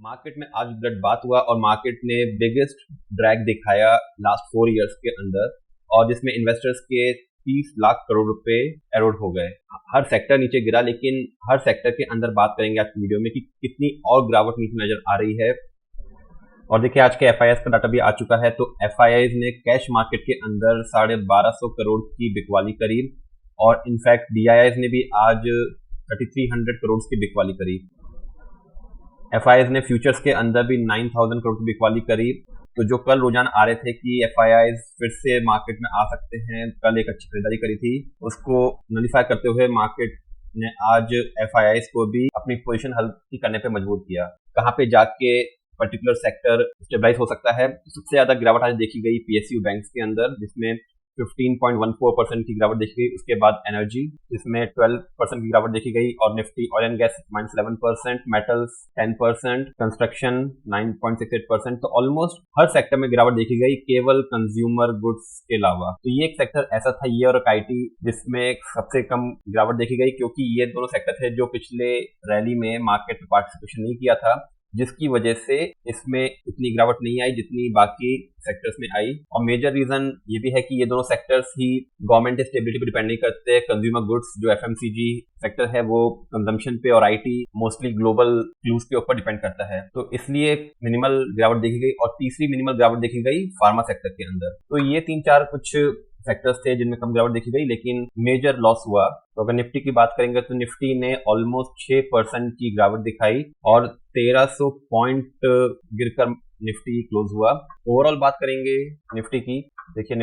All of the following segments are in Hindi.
मार्केट में आज ब्लडबाथ हुआ और मार्केट ने बिगेस्ट ड्रैग दिखाया लास्ट 4 इयर्स के अंदर, और जिसमें इन्वेस्टर्स के 30 लाख करोड़ रुपए एरोड हो गए। हर सेक्टर नीचे गिरा, लेकिन हर सेक्टर के अंदर बात करेंगे आज की वीडियो में कि कितनी और गिरावट नीचे नजर आ रही है। और देखिए आज के एफआईआईज का डाटा भी आ चुका है, तो एफआईआईज ने कैश मार्केट के अंदर 1250 करोड़ की बिकवाली करी, और इनफैक्ट डीआईआईज ने भी आज 3300 करोड़ की बिकवाली करी। एफआईआईज ने फ्यूचर्स के अंदर भी 9000 करोड़ की बिकवाली करी। तो जो कल रुझान आ रहे थे कि एफआईआईज फिर से मार्केट में आ सकते हैं, कल एक अच्छी खरीदारी करी थी, उसको नलिफाई करते हुए मार्केट ने आज एफआईआईज को भी अपनी पोजीशन हल्की करने पे मजबूर किया। कहाँ पे जाके पर्टिकुलर सेक्टर स्टेबलाइज हो सकता है। सबसे ज्यादा गिरावट आज देखी गई पीएसयू बैंक्स के अंदर, जिसमें 15.14% की गिरावट देखी गई। उसके बाद एनर्जी, जिसमें 12% की गिरावट देखी गई, और Nifty oil and gas -11%, metals 10%, construction 9.68%। तो ऑलमोस्ट हर सेक्टर में गिरावट देखी गई, केवल कंज्यूमर गुड्स के अलावा। तो ये एक सेक्टर ऐसा था, ये और आईटी, जिसमें सबसे कम गिरावट देखी गई, क्योंकि ये दोनों सेक्टर थे जो पिछले रैली में मार्केट में पार्टिसिपेशन नहीं किया था, जिसकी वजह से इसमें इतनी गिरावट नहीं आई जितनी बाकी सेक्टर्स में आई। और मेजर रीजन ये भी है कि ये दोनों सेक्टर्स ही गवर्नमेंट स्टेबिलिटी पे डिपेंड नहीं करते। कंज्यूमर गुड्स जो एफएमसीजी सेक्टर है वो कंजम्पशन पे, और आईटी मोस्टली ग्लोबल क्लूज के ऊपर डिपेंड करता है। तो इसलिए मिनिमल गिरावट देखी गई। और तीसरी मिनिमल गिरावट देखी गई फार्मा सेक्टर के अंदर। तो ये 3-4 कुछ सेक्टर्स थे जिनमें कम गिरावट देखी गई, लेकिन मेजर लॉस हुआ। तो अगर निफ्टी की बात करेंगे तो निफ्टी ने ऑलमोस्ट 6% की गिरावट दिखाई, और 1300 पॉइंट गिरकर निफ्टी क्लोज हुआ। ओवरऑल बात करेंगे निफ्टी की, देखिए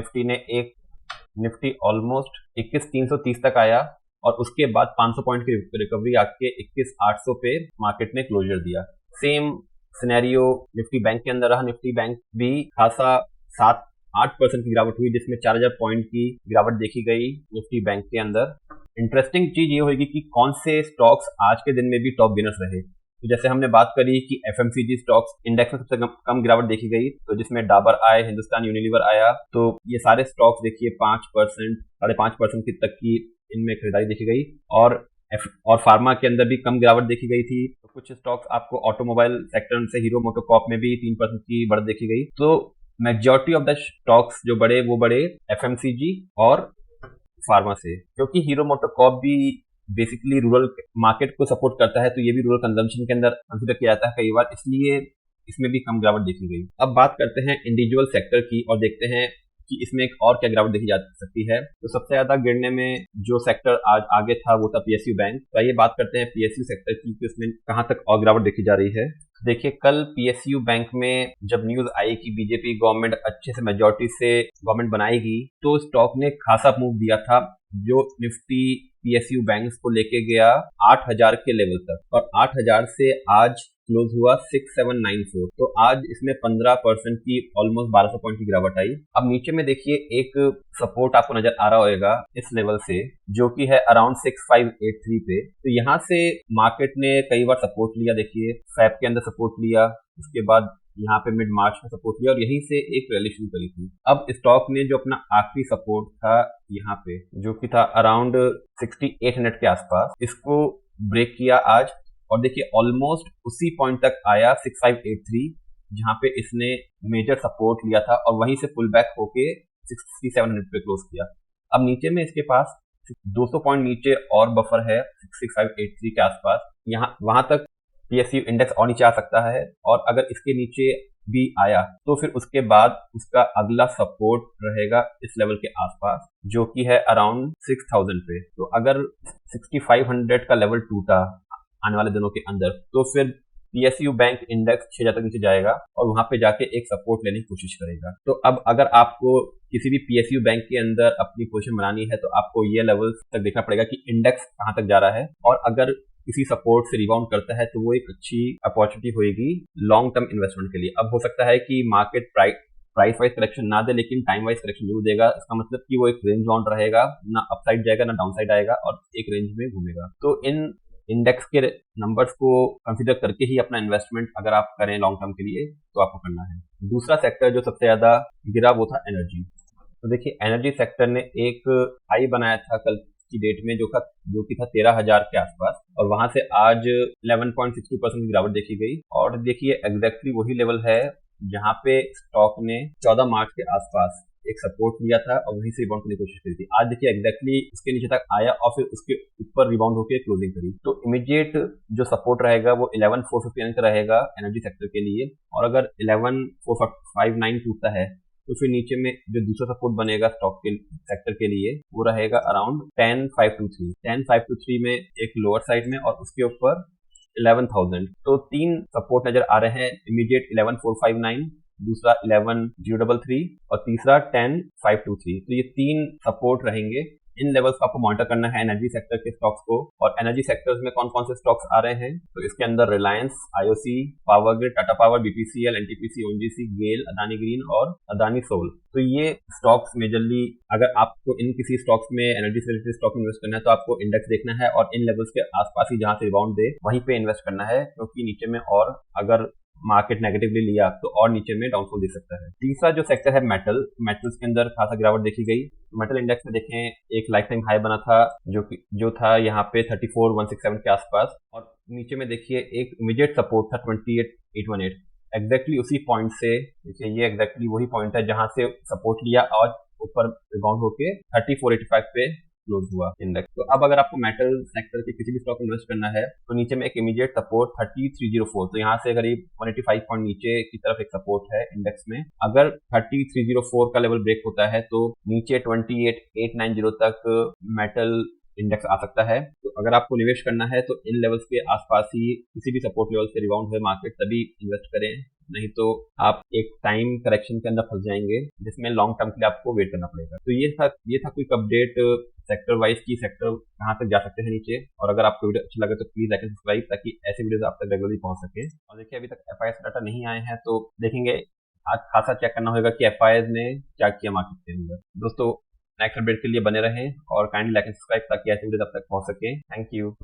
निफ्टी ऑलमोस्ट 21330 तक आया, और उसके बाद 500 पॉइंट की रिकवरी आके 21800 पे मार्केट ने क्लोजर दिया। सेम सिनेरियो निफ्टी बैंक के अंदर रहा। निफ्टी बैंक भी खासा 7-8% की गिरावट हुई, जिसमें 4000 पॉइंट की गिरावट देखी गई निफ्टी बैंक के अंदर। इंटरेस्टिंग चीज ये होगी कि कौन से स्टॉक्स आज के दिन में भी टॉप गेनर्स रहे। तो जैसे हमने बात करी कि एफएमसीजी स्टॉक्स इंडेक्स में सबसे कम गिरावट देखी गई, तो जिसमें डाबर आए, हिंदुस्तान यूनिलीवर आया, तो ये सारे स्टॉक्स देखिए 5%, 5.5% की तक की इनमें खरीदारी देखी गई। और फार्मा के अंदर भी कम गिरावट देखी गई थी। तो कुछ स्टॉक्स आपको ऑटोमोबाइल सेक्टर से हीरो मोटोकॉर्प में भी 3% की बढ़त देखी गई। तो मेजॉरिटी ऑफ द स्टॉक्स जो बड़े वो बड़े एफएमसीजी और फार्मा से, क्योंकि हीरो मोटोकॉर्प भी बेसिकली रूरल मार्केट को सपोर्ट करता है, तो ये भी रूरल कंजम्पशन के अंदर कंसिडर किया जाता है कई बार, इसलिए इसमें भी कम गिरावट देखी गई। अब बात करते हैं इंडिविजुअल सेक्टर की, और देखते हैं कि इसमें एक और क्या गिरावट देखी जा सकती है। तो सबसे ज्यादा गिरने में जो सेक्टर आज आगे था वो था पीएसयू बैंक। तो आइए बात करते हैं पीएसयू सेक्टर की कि उसमें कहां तक और गिरावट देखी जा रही है। देखिए कल पीएसयू बैंक में जब न्यूज आई कि बीजेपी गवर्नमेंट अच्छे से मेजॉरिटी से गवर्नमेंट बनाएगी, तो स्टॉक ने खासा मूव दिया था, जो निफ्टी पीएसयू बैंक्स को लेके गया 8000 के लेवल तक, और 8000 से आज क्लोज हुआ 6794। तो आज इसमें 15% की ऑलमोस्ट 1200 पॉइंट की गिरावट आई। अब नीचे में देखिए एक सपोर्ट आपको नजर आ रहा होगा इस लेवल से, जो कि है अराउंड 6583 पे। तो यहाँ से मार्केट ने कई बार सपोर्ट लिया, देखिए फैब के अंदर सपोर्ट लिया, उसके बाद यहाँ पे मिड मार्च में सपोर्ट लिया, और यहीं से एक रैली शुरू करी थी। अब स्टॉक ने जो अपना आखिरी सपोर्ट था यहाँ पे, जो कि था अराउंड 6800 के आसपास, इसको ब्रेक किया आज, और देखिए ऑलमोस्ट उसी पॉइंट तक आया 6583, जहां पे इसने मेजर सपोर्ट लिया था, और वहीं से पुल बैक होके 6700 पे क्लोज किया। अब नीचे में इसके पास 200 पॉइंट नीचे और बफर है 6583 के आसपास, यहाँ वहां तक पीएसयू इंडेक्स और नीचे आ सकता है, और अगर इसके नीचे भी आया तो फिर उसके बाद उसका अगला सपोर्ट रहेगा इस लेवल के आसपास, जो कि है अराउंड 6000 पे। तो अगर 6500 का लेवल टूटा आने वाले दिनों के अंदर, तो फिर पीएसयू बैंक इंडेक्स 6000 तक नीचे जाएगा, और वहां पे जाके एक सपोर्ट लेने की कोशिश करेगा। तो अब अगर आपको किसी भी पीएसयू बैंक के अंदर अपनी पोजीशन बनानी है, तो आपको ये लेवल तक देखना पड़ेगा कि इंडेक्स कहां तक जा रहा है, और अगर किसी सपोर्ट से रिबाउंड करता है तो वो एक अच्छी अपॉर्चुनिटी होगी लॉन्ग टर्म इन्वेस्टमेंट के लिए। अब हो सकता है कि मार्केट प्राइस वाइज करेक्शन ना दे, लेकिन टाइम वाइज करेक्शन जरूर देगा। इसका मतलब कि वो एक रेंज बाउंड रहेगा, ना अपसाइड जाएगा ना डाउनसाइड आएगा, और एक रेंज में घूमेगा। तो इन इंडेक्स के नंबर्स को कंसीडर करके ही अपना इन्वेस्टमेंट अगर आप करें लॉन्ग टर्म के लिए, तो आपको करना है। दूसरा सेक्टर जो सबसे ज्यादा गिरा वो था एनर्जी। तो देखिए एनर्जी सेक्टर ने एक हाई बनाया था कल की डेट में जो कि था 13,000 के आसपास, और वहां से आज 11.62% की गिरावट देखी गई। और देखिए एग्जैक्टली वही लेवल है जहां पे स्टॉक ने 14 मार्च के आसपास एक सपोर्ट लिया था और वहीं से रिबाउंड करने की कोशिश करी थी। आज देखिए एग्जैक्टली उसके नीचे तक आया और फिर उसके ऊपर रिबाउंड होकर क्लोजिंग करी। तो इमीडिएट जो सपोर्ट रहेगा वो 11,459 का रहेगा एनर्जी सेक्टर के लिए, और अगर 11,459 टूटता है तो फिर नीचे में जो दूसरा सपोर्ट बनेगा स्टॉक के सेक्टर के लिए वो रहेगा अराउंड 10,523। 10,523 में एक लोअर साइड में और उसके ऊपर 11,000। तो 3 सपोर्ट नजर आ रहे हैं, इमीडिएट 11,459, दूसरा 11,033 और तीसरा 10,523। तो ये 3 सपोर्ट रहेंगे। इन लेवल्स को आपको मॉनिटर करना है एनर्जी सेक्टर के स्टॉक्स को। और एनर्जी सेक्टर्स में कौन कौन से स्टॉक्स आ रहे हैं, तो इसके अंदर Reliance, IOC, power grid, Tata power, BPCL, NTPC, ONGC, GAIL, Adani green और अदानी सोल। तो ये स्टॉक्स मेजरली, अगर आपको इन किसी स्टॉक्स में एनर्जी से रिलेटेड स्टॉक में इन्वेस्ट करना है तो आपको इंडेक्स देखना है और इन लेवल्स के आसपास ही जहां से रिबाउंड दे वहीं पे इन्वेस्ट करना है, क्योंकि नीचे में और अगर मार्केट नेगेटिवली लिया तो और नीचे में डाउनफॉल दे सकता है। तीसरा जो सेक्टर है मेटल्स के अंदर खासा गिरावट देखी गई। मेटल इंडेक्स में देखें एक लाइफ टाइम हाई बना था जो था यहाँ पे 34,167 के आसपास, और नीचे में देखिए एक इमीडिएट सपोर्ट था 28,818। एग्जैक्टली उसी पॉइंट से देखिए ये एग्जैक्टली वही पॉइंट है जहां से सपोर्ट लिया और ऊपर रिबाउंड होके 3485 पे क्लोज हुआ इंडेक्स। तो अब अगर आपको मेटल सेक्टर के किसी भी स्टॉक में इन्वेस्ट करना है तो नीचे में एक इमीडिएट सपोर्ट 3304, तो यहाँ से करीब 185 पॉइंट नीचे की तरफ एक सपोर्ट है इंडेक्स में। अगर 3304 का लेवल ब्रेक होता है तो नीचे 28,890 तक मेटल इंडेक्स आ सकता है। तो अगर आपको निवेश करना है तो इन लेवल्स के आसपास ही किसी भी सपोर्ट लेवल से रिबाउंड हुए मार्केट तभी इन्वेस्ट करें, नहीं तो आप एक टाइम करेक्शन के अंदर फंस जाएंगे जिसमें लॉन्ग टर्म के लिए आपको वेट करना पड़ेगा। तो ये था क्विक अपडेट सेक्टर वाइज की सेक्टर कहाँ तक जा सकते हैं नीचे। और अगर आपको वीडियो अच्छा लगे तो प्लीज लाइक एंड सब्सक्राइब ताकि ऐसे वीडियोस आप तक रेगुलरली पहुंच सके। और देखिए अभी तक एफआईआई डाटा नहीं आए हैं तो देखेंगे, आज खासा चेक करना होगा कि एफआईआई ने क्या किया मार्केट के अंदर। दोस्तों नेक्स्ट अपडेट के लिए बने रहें और काइंडली लाइक एंड सब्सक्राइब ताकि ऐसे वीडियोस आप तक पहुंच सके। Thank you.